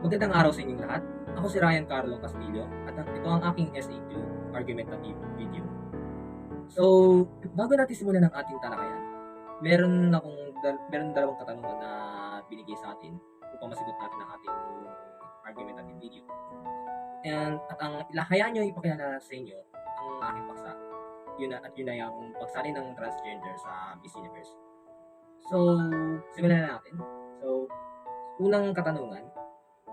Magandang araw sa inyong lahat. Ako si Ryan Carlo Castillo at ito ang aking SA2 argumentative video. So, bago natin simulan ang ating talakayan, meron dalawang katanungan na binigay sa atin upang masigot natin ang ating argumentative video. At ang hayaan nyo ipakilala sa inyo ang aking paksa. Yun ay ang pagsali ng transgender sa Miss Universe. So, simulan na natin. So, unang katanungan,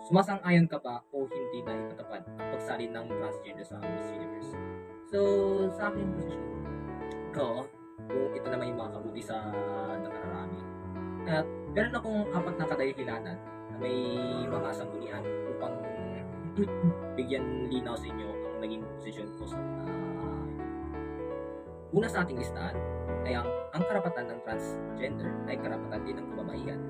sumasang-ayon ka ba o hindi na ipatupad ang pagsali ng transgender sa Miss Universe? So, sa aking posisyon, oo, kung ito naman yung makakabuti sa nakararami. At meron akong 4 na kadahilanan na may mga sanggunian upang bigyan linaw sa inyo ang naging posisyon ko sa una sa ating listahan ay ang karapatan ng transgender ay karapatan din ng kababaihan.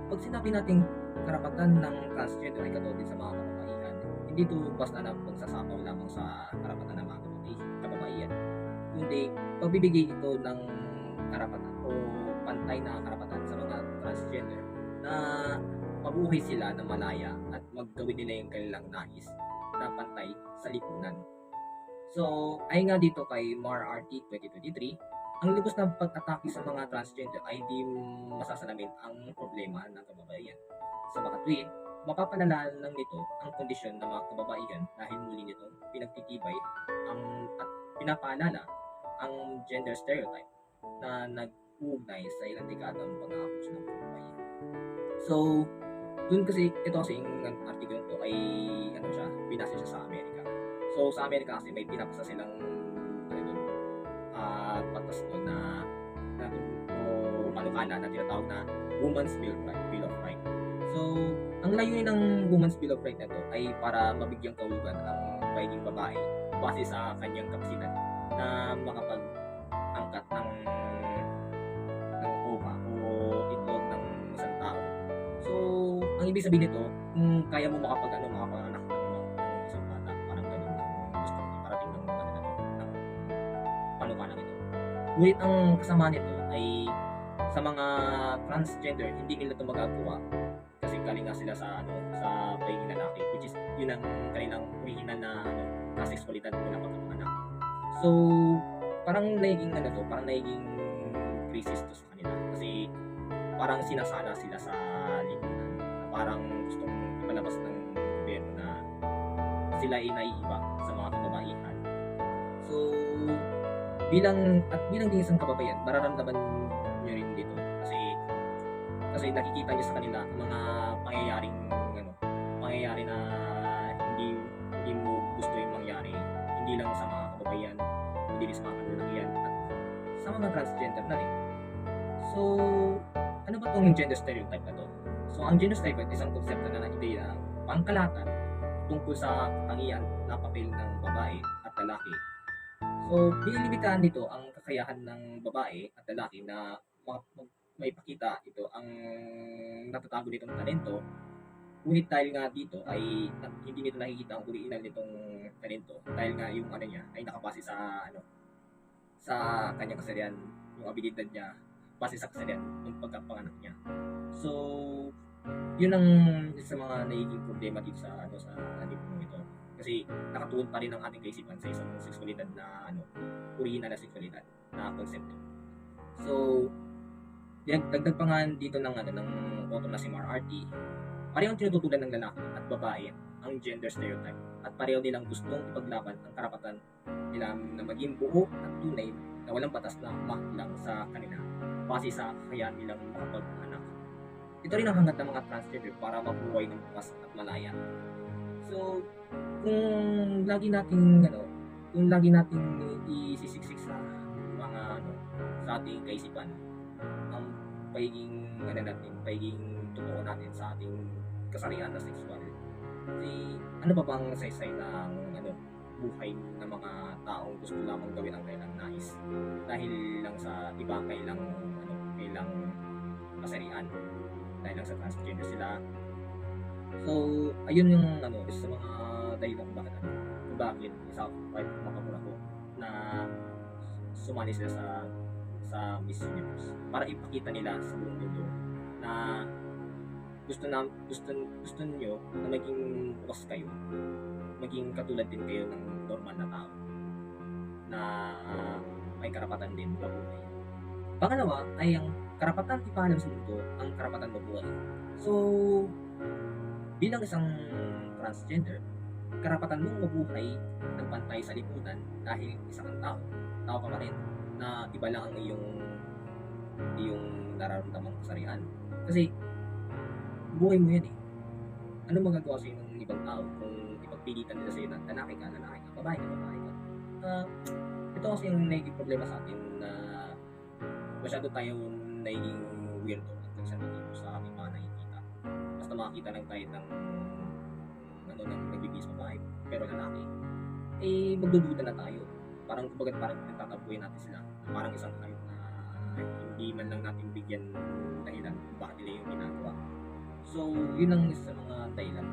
Pag sinabi nating karapatan ng transgender ay katulad din sa mga kababaihan, hindi ito basta na pagsasapaw lamang sa karapatan ng mga kababaihan, kundi pagbibigay ito ng karapatan o pantay na karapatan sa mga transgender na mabuhay sila na malaya at maggawin nila yung kanilang nais na pantay sa lipunan. So, ay nga dito kay MAR-RT 2023, ang lubos na pag-atake sa mga transgender ay di masasalamin ang problema ng kababaihan. Sa mga tweet, mapapalala lang nito ang kondisyon ng mga kababaihan dahil muli nitong pinagtitibay at pinapaalala ang gender stereotype na nag-uugnay sa ilang dekadang pag-aabos ng kababaihan. So, dun kasi, ito kasi yung article to ay binase siya sa Amerika. So, sa Amerika kasi may pinapasa silang batas doon na panukala na tinatawag na Women's Bill of Rights. So, ang layunin ng Women's Bill of Rights na to ay para mabigyang kahulugan ang pagiging babae base sa kanyang kapasidad na makapag-angkat ng ova o itlog ng isang tao. So, ang ibig sabihin nito, kung kaya mo makapanganak ng isang bata, parang ganun ang gusto mo iparating ng panukala nito. Ngunit ang kasama nito ay sa mga transgender, hindi nila ito magagawa kasi galing nga sila sa pagiging lalaki, which is yun ang kanilang original na sexualidad mula pagkapanganak. So, parang nagiging crisis to sa kanila kasi parang sinasala sila sa lipunan na parang gustong ipalabas ng gobyerno na sila ay naiiba sa mga kababaihan. So, bilang din isang kababayan, mararamdaman nyo rin dito kasi nakikita nyo sa kanila ang mga pangyayari na hindi mo gusto yung mangyari, hindi lang sa mga kababayan, hindi rin sa mga kalalakihan at sa mga transgender na rin. So, ano ba itong gender stereotype na to? So, ang gender stereotype is isang konsepto na ideya pangkalatan tungkol sa katangian na papel ng babae at lalaki. So, nililimitahan dito ang kakayahan ng babae at lalaki na maipakita ito ang natatago nitong talento. Ngunit dahil nga dito ay hindi nito nakikita ang original nitong talento dahil nga yung niya ay nakabase sa kanyang kasarian, yung abilidad niya base sa kasarian ng pagkapanganak niya. So, yun ang sa mga nagiging problema dito sa libro ito. Kasi nakatuon pa rin ang ating kaisipan sa isang sexualidad na original na sexualidad na konsepto. So, dagdag pa nga dito ng author na si MAR-RT, parehong tinututulan ng lalaki at babae ang gender stereotype at pareho nilang gustong ipaglaban ang karapatan nila na maging buo at tunay na walang batas na mahaklang sa kanila base sa kakayahan nilang makapag-anak. Ito rin ang hangad ng mga transgender para mabuhay ng bukas at malaya. So, kung lagi nating isisiksik sa mga sa ating kaisipan ang pagiging totoo natin sa ating kasarian na sexual. Kasi ano pa bang saysay ng buhay ng mga taong gusto lamang gawin ang kailang nais dahil lang sa iba kailang kasarian, dahil lang sa transgender sila. So, ayun yung isa sa mga dahilan kung bakit isa makapura ko na sumali sila sa Miss Universe para ipakita nila sa buong mundo na gusto niyo na maging bukas kayo, maging katulad din kayo ng normal na tao na may karapatan din mabuhay. Pangalawa ay ang karapatan ipaalam sa mundo ang karapatan mabuhay. So, bilang isang transgender, karapatan mong mabuhay ng pantay sa lipunan dahil isa kang tao. Tao ka pa rin na iba lang ang iyong nararamdamang kasarian. Kasi, buhay mo yan eh. Ano magagawa sa'yo ng ibang tao kung ipagpilitan nila sa'yo na lalaki ka, babae ka, babae ka. Ito kasi yung nagiging problema sa atin na masyado tayong nagiging weirdo at conservative sa ating mga nakikita. Basta makakita lang tayo ng nagbibihis babae pero lalaki, eh magdududa na tayo. Parang nagtatabuhin natin sila na parang isang hayop na hindi man lang natin bigyan dahilan kung bakit nila yung ginagawa. So, yun ang isa sa mga dahilan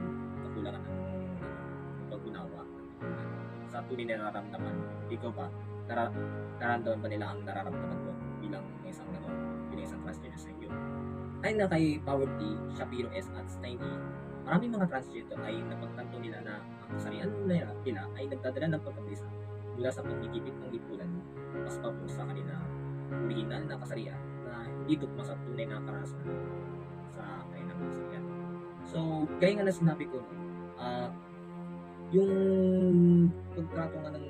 kakulangan ng pag-unawa sa tunay na nararamdaman. Ikaw ba? Nararamdaman ba nila ang nararamdaman mo bilang isang transgender sa iyo? Ayon na kay Power T, Shapiro S. at Steiny, maraming mga transgender ay napagtanto nila na ang kasarian nila ay nagdadala ng pagkabisa mula sa pagkikipit ng lipunan mas papunta sa kanila original na kasarian na hindi tugma sa tunay na karanasan sa kanilang kasarian. So, gaya nga na sinabi ko, yung pagtrato nga ng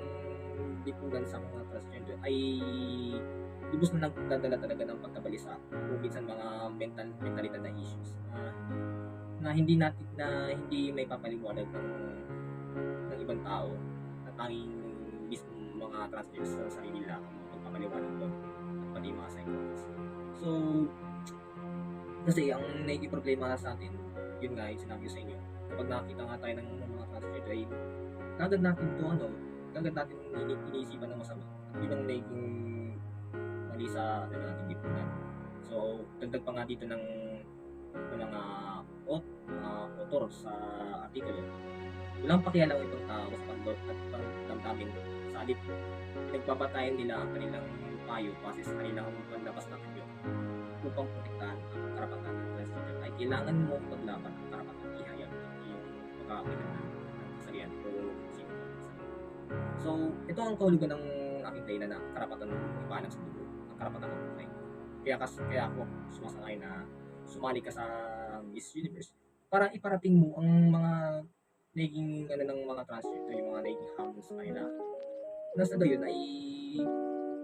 lipunan sa mga transgender ay lubos na nagdadala talaga ng pagkabalisa o minsan mga mentalidad na issues na hindi may papaliwanag ng ibang tao na tanging mismo mga transgender sa sarili nila ang magpapaliwanag doon at pati mga psychologists. So, kasi ang nagiging problema sa atin, yun nga yung sinabi ko sa inyo, kapag nakita nga tayo ng mga transgender ay kagad natin iniisipan ng masama at yun ang naging mali sa ating lipunan. So, dagdag pa nga dito ng mga author sa artikulo, walang pakialam ang ibang tao sa pandot at pangdamdamin sa alip. Pinagbabatayan nila ang kanilang payo base sa kanilang panlabas na kanyo. Upang protektahan ang karapatan ng transgender ay kailangan mo paglaban ang karapatan ihayag ang iyong pagkakakilanlan ng kasarian o sino. So, ito ang kahulugan ng aking dahilan na karapatan ipaalam sa mundo, ang karapatan ng buhay. Kaya ako sumasangay na sumali ka sa Miss Universe para iparating mo ang mga naging ng mga transgender, yung mga naging hamon sa kanila. Nasa gayon ay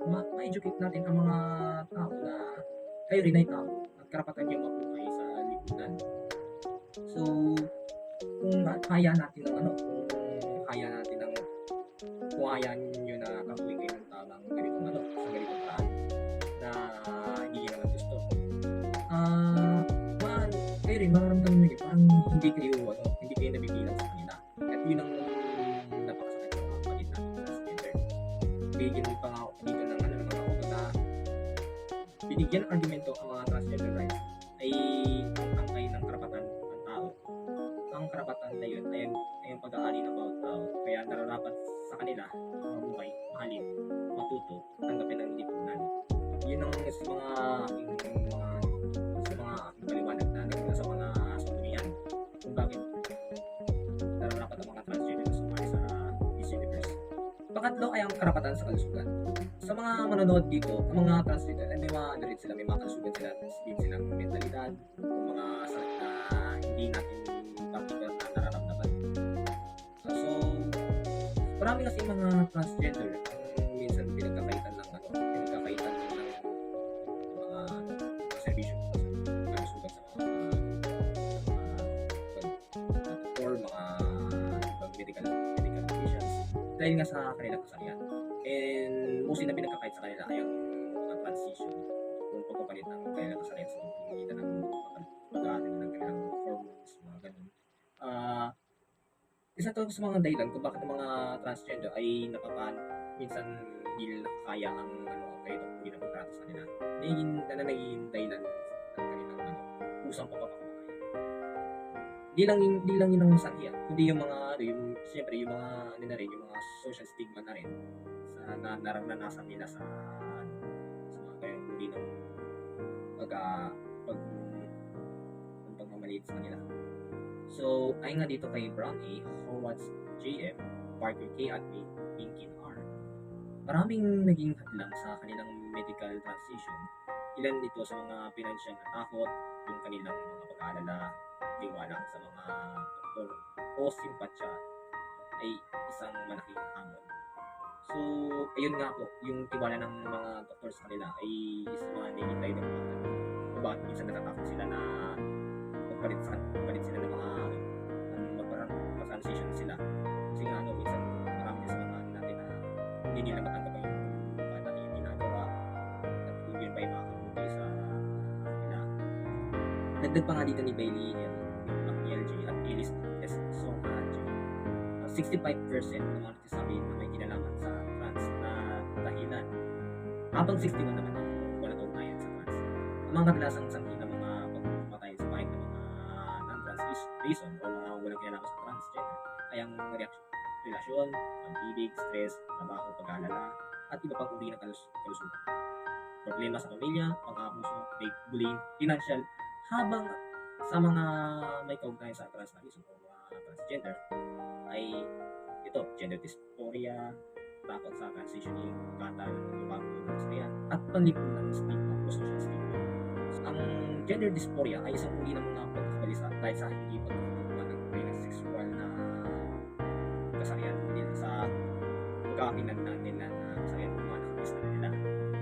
ma-educate natin ang mga tao na kayo rin ay tao at karapatan niyo mabuhay sa lipunan. So, kung kaya natin nyo na kabuhin kayo ng tamang ganitong sa ganitong paraan na hindi nyo naman gusto, kayo rin mararamdaman nyo parang hindi kayo nabibilang sa kanila. At yun ang napakasakit ng mga kapatid natin sa transgender. Bigyan pa nga ako dito ng na binigyan ng argumento ang mga transgender rights ay ang tangkay ng karapatan ng tao. Ang karapatan na yun ay ang pag-aari ng bawat tao. Kaya nararapat sa kanila mabuhay, mahalin, matuto, tanggapin ang lipunan. Yun ang sa mga aking paliwanag na sa mga sanggunian kung bakit nararapat ang mga transgender na sumali sa Miss Universe. Pangatlo ay ang karapatan sa kalusugan. Sa mga manonood dito, ang mga transgender ay may mga kalusugan sila din silang mentalidad o mga sakit na hindi natin particular na nararamdaman. So, marami kasi mga transgender ang minsan pinagkakaitan ng mga servisyo kalusugan sa mga or mga medical conditions dahil nga sa kanilang kasarian. And mostly na pinagkakait sa kanila ay ang mga transition kung pagpapalit ng kanilang kasarian sa pagpapalit ng pag-aaral ng kanilang hormones, mga ganun. Isa to sa mga dahilan kung bakit ang mga transgender ay minsan hindi nila kaya ang ganitong hindi na pagtrato sa kanila. Naging dahilan ng kanilang usang pagpapakamatay. Di lang yun ang sanhiya, kundi yung mga siyempre yung mga yung mga social stigma na rin sa naranasan nila sa mga gayong uri ng pagmamali maliit sa kanila. So, ayon nga dito kay Brown A, Howard J.M., Parker K. at Pinkin R., maraming naging hadlang sa kanilang medical transition. Ilan dito sa mga pinansyal na takot, yung kanilang mga pag-aalala, tiwala sa mga doktor o simpatya ay isang malaking hamon. So, ayun nga po, yung tiwala ng mga doktor sa kanila ay isa mga nilintay ng mga o bakit minsan natatakot sila na magpalit sila ng mga mag-transition sila. Kasi nga minsan marami din sa mga natin na hindi nila matanggap yung natin yung ginagawa at kung yun pa yung makakabuti sa kanila. Dagdag pa nga dito ni Bailey L, McNeil J. at Ellis S. Songa J. 65% ng mga nagsasabi na may kinalaman sa trans na dahilan, habang 61 naman ang wala kaugnayan sa trans. Ang mga kadalasang sanghi ng mga pagpamatay sa bahay ng mga non-trans reason o mga walang kinalaman sa transgender ay ang relasyon, pag-ibig, stress, trabaho, pag-aalala, at iba pang uri ng kalusugan. Problema sa pamilya, pang-abuso, bullying, financial, habang sa mga may kaugnayan sa trans na reason o mga transgender ay ito, gender dysphoria, takot sa transitioning, pagkatal, bago ng kasarian, at panlipunan ng stigma o social stigma. Ang gender dysphoria ay isang uri ng mga pagkakabalisa dahil sa hindi pagkakatuwa ng sexual na kasarian nila sa pagkakakinanlan nila na kasarian ng mga nakakis na nila.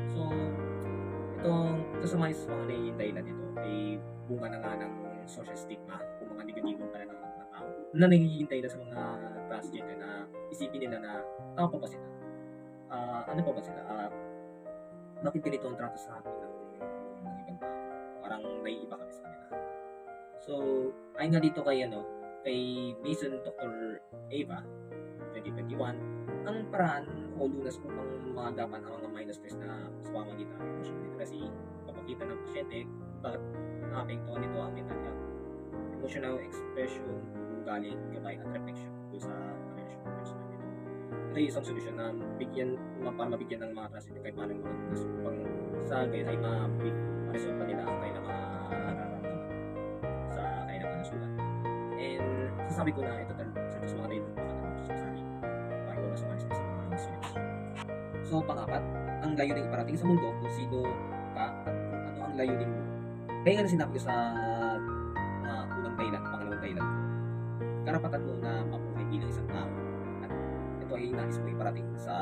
So, ito sa mga dahilan nito ay bunga na nga ng social stigma o mga negatibong pananaw ng mga tao na naghihintay na sa mga transgender na isipin nila na tao pa ba sila? Ano pa ba sila? Bakit ganito ang trato sa atin ng ibang tao? Parang naiiba kami sa kanila. So, ay nga dito kay Mason Dr. Ava 2021, ang paraan o lunas upang maagapan ang mga minor stress na sa pamamagitan ng emotional literacy, papakita ng pasyente bakit naapektuhan nito ang mental health, emotional expression, ugali, gabay at reflection kung sa relasyon ng personal nito. Ito ay isang solusyon na para mabigyan ng mga transgender kahit paano mga lunas upang sa gayon ay ma-resolve nila ang kanilang mga nararamdaman sa kanilang kalusugan. And sasabi ko na ito sa mga dahilan sinasabi para ikaw na sumalis sa mga insulin. So, pang-apat, ang layunin iparating sa mundo kung sino ka at kung ano ang layunin mo. Kaya nga sinabi ko sa unang dahilan, pangalawang dahilan, karapatan mo na mabuhay bilang isang tao at ito ay nais mo iparating sa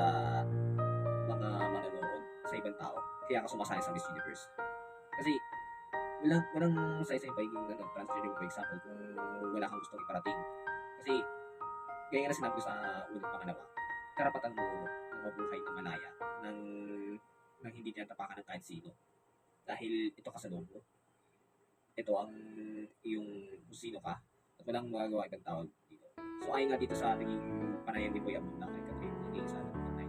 mga manonood sa ibang tao. Kaya ka sumasali sa Miss Universe. Kasi walang sa yung pagiging transgender, for example, kung wala kang gustong iparating. Kasi gaya nga na sinabi ko sa unang pangalawa, karapatan mo na mabuhay na malaya nang hindi tinatapakan ng kahit sino. Dahil ito ka sa loob mo. Ito ang yung kung sino ka at walang magagawa ibang tao dito. So ayon nga dito sa naging panayam ni Boy Abunda kay Catherine Tingin sa pagkatay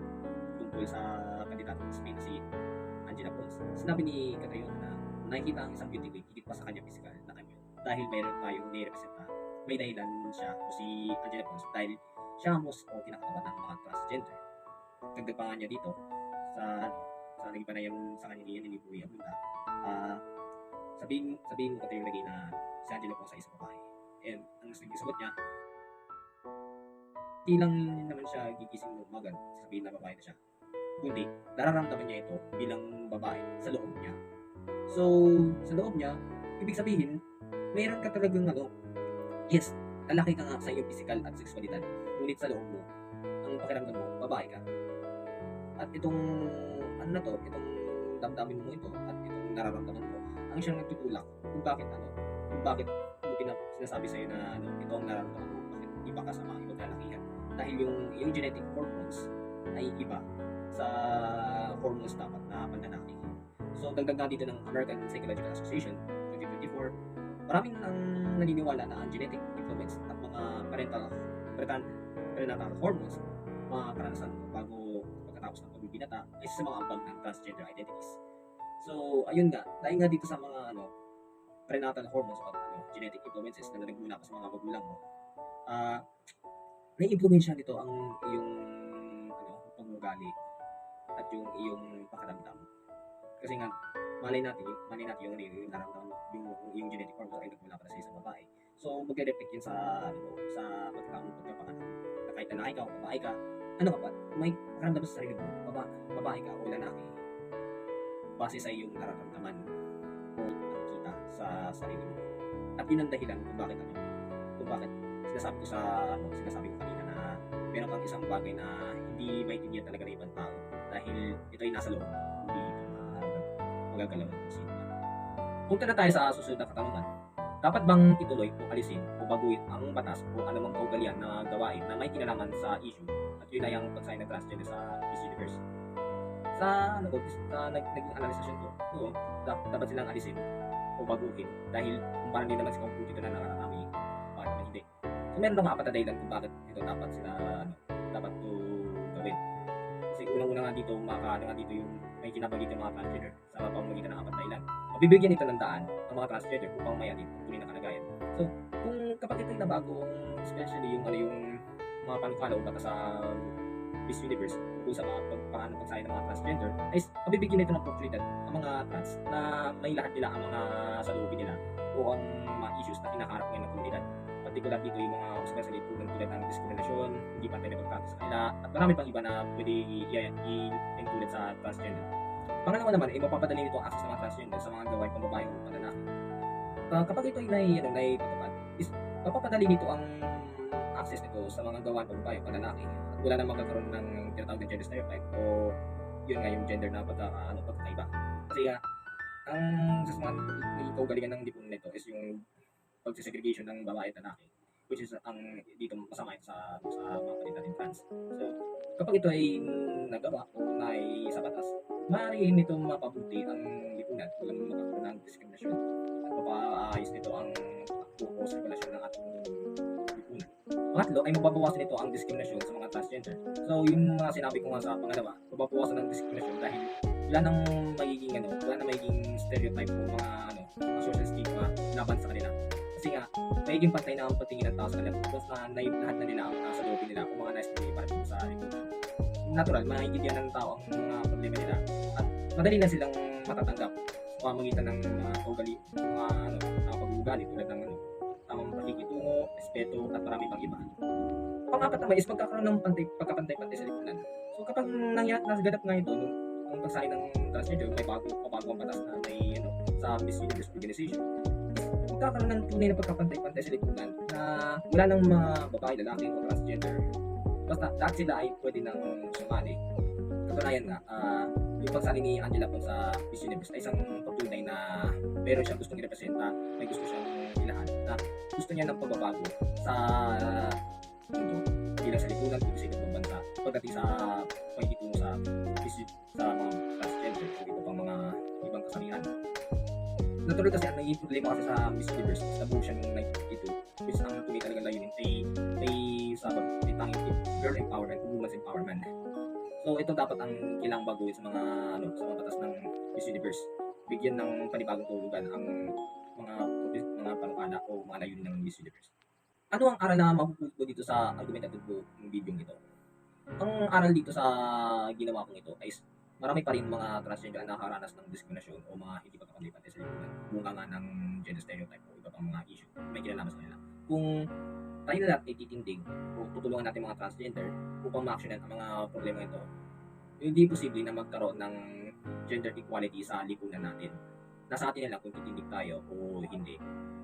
tungkol sa kandidato ng Spain na si Angela Pons. Sinabi ni Catherine na nakikita ang isang beauty queen higit pa sa kanya physical na kanyo dahil mayroon tayong nirepresenta. May dahilan siya o si Angela Pons dahil siya ang most o kinakatawan ng mga transgender. Dagdag pa nga niya dito sa naging panayam sa kanya ni Boy Abunda, sabihin mo kasi yung lagi na si Angela Pons sa isang babae. And ang naging sagot niya, hindi lang naman siya gigising ng umaga, sabihin na babae na siya. Kundi, nararamdaman niya ito bilang babae sa loob niya. So, sa loob niya, ibig sabihin, mayroon ka talagang yes, lalaki ka nga sa iyong physical at sexualidad. Ngunit sa loob mo, ang pakiramdam mo, babae ka. At itong itong damdamin mo ito at itong nararamdaman mo, ang siyang nagtutulak kung bakit sinasabi sa'yo na ito ang nararamdaman mo, bakit iba ka sa mga ibang lalakihan. Dahil yung genetic hormones ay iba sa hormones dapat na panlalaki. So, dagdag nga dito ng American Psychological Association 2024, maraming ang naniniwala na ang genetic influence at mga prenatal hormones, mga karanasan pagkatapos ng pagbibinata ay sa mga ambag ng transgender identities. So, ayun nga, dahil nga dito sa mga prenatal hormones o genetic influences na nagmula pa sa mga magulang mo, na-influensya nito ang iyong pangugali at yung iyong pakiramdam. Kasi nga, malay natin yung, yung nararamdaman mo, yung genetic formula ay nagmula para sa isang babae. So, magre-reflect yun sa, sa pagkapanganak. Na kahit lalaki ka o babae ka, ano ka ba, may nakaramdam sa sarili mo, babae ka o lalaki, base sa iyong nararamdaman o nakikita sa sarili mo. At yun ang dahilan kung bakit sinasabi ko kanina na meron kang isang bagay na hindi maintindihan talaga ng ibang tao dahil ito ay nasa loob, hindi ito magagalaw ng sino man. Punta na tayo sa susunod na katanungan. Dapat bang ituloy o alisin o baguhin ang batas o anumang kaugalian na gawain na may kinalaman sa issue at yun ay ang pagsahin ng transgender sa Miss Universe? Sa naging analisasyon ko, oo, dapat silang alisin o baguhin dahil kung parang din naman si Kung dito na nakararami, bakit naman hindi? So meron mga apat na dahilan kung bakit ito dapat to gawin. Kasi unang-una nga dito, yung may kinabagit yung mga transgender sa pamamagitan ng apat na dahilan. Mabibigyan ito ng daan ang mga transgender upang mayanin ang tunay na kalagayan. So, kapag ito'y nabago, especially yung mga panukala o bata sa Miss Universe kung sa paano pagsahin ng mga transgender, ay mabibigyan nito ng oportunidad ang mga trans na may lahat nila ang mga salubin nila o ang mga issues na kinakaharap ngayon ng komunidad. Particular dito yung mga especially tulad ng diskriminasyon, hindi pantay na pagtrato sa kanila, at marami pang iba na pwede i-include sa transgender. Pangalawa naman, mapapadali nito ang access ng mga transgender sa mga gawain pang babae o panlalaki. Kapag ito ay naipatupad, is mapapadali nito ang access nito sa mga gawain pang babae o panlalaki at wala na magkakaroon ng tinatawag na gender stereotype o yun nga yung gender na pagkakaiba. Kasi ang sa mga kaugalian ng lipunan nito is yung pagsisegregation ng babae at lalaki, which is ang dito masama ito sa mga kapatid natin trans. So, kapag ito ay nagawa o sa batas, maaari nito mapabuti ang lipunan, walang magkakaroon ng diskriminasyon at mapaayos nito ang takbo o sirkulasyon ng ating lipunan. Pangatlo ay mababawasan nito ang diskriminasyon sa mga transgender. So, yung mga sinabi ko nga sa pangalawa, mababawasan ng diskriminasyon dahil wala nang magiging stereotype o mga social stigma laban sa kanila. Kasi nga, magiging pantay na ang patingin ng tao sa kanila because na lahat na nila ang nasa loobin nila kung mga nais nila para sa lipunan. Natural, maintindihan ng tao ang mga problema nila at madali na silang matatanggap sa pamamagitan ng mga pag-uugali tulad ng tamang pakikitungo, respeto at marami pang iba. Pang-apat naman is pagkakaroon ng pagkapantay-pantay sa lipunan. So kapag naganap nga ito, ang pagsahin ng transgender, may bago ang batas na may sa Miss Universe Organization, magkakaroon ng tunay na pagkapantay-pantay sa lipunan na wala nang mga babae, lalaki o transgender. Basta lahat sila ay pwede nang sumali. Katunayan nga, yung pagsali ni Angela po sa Miss Universe ay isang patunay na meron siyang gustong i-representa, may gusto siyang ilahan, na gusto niya ng pagbabago sa mundo, hindi lang sa lipunan, kundi sa ibang bansa, pagdating sa pakikitungo sa mga transgender o iba pang mga ibang kasalihan. Natuloy kasi ang naging problema kasi sa Miss Universe is nabuo siya noong 1952, which ang tunay talagang layunin ay tanging girl empowerment o women's empowerment. So ito dapat ang kailangang baguhin sa mga batas ng Miss Universe. Bigyan ng panibagong tulugan ang mga panukala o mga layunin ng Miss Universe. Ano ang aral na mapupunto dito sa argumentative ng video ito? Ang aral dito sa ginawa kong ito ay marami pa rin mga transgender na nakakaranas ng diskriminasyon o mga hindi pagkakapantay sa lipunan, bunga nga ng gender stereotype o iba pang mga issue may kinalaman sa kanila. Kung tayo na natin ititindig o tutulungan natin mga transgender upang ma-actionan ang mga problema ito, hindi posible na magkaroon ng gender equality sa lipunan natin. Nasa atin na lang kung titindig tayo o hindi.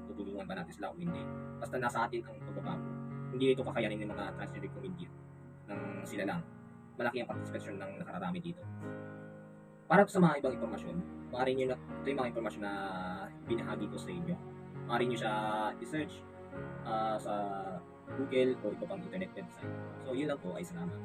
Tutulungan ba natin sila o hindi. Basta nasa atin ang pagbabago. Hindi ito kakayanin ng mga transgender community ng sila lang. Malaki ang participation ng nakararami dito. Para sa mga ibang impormasyon, maaari nyo ito yung mga impormasyon na binahagi ko sa inyo. Maaari nyo siya i-search sa Google o iba pang internet website. So yun lang po, ay salamat.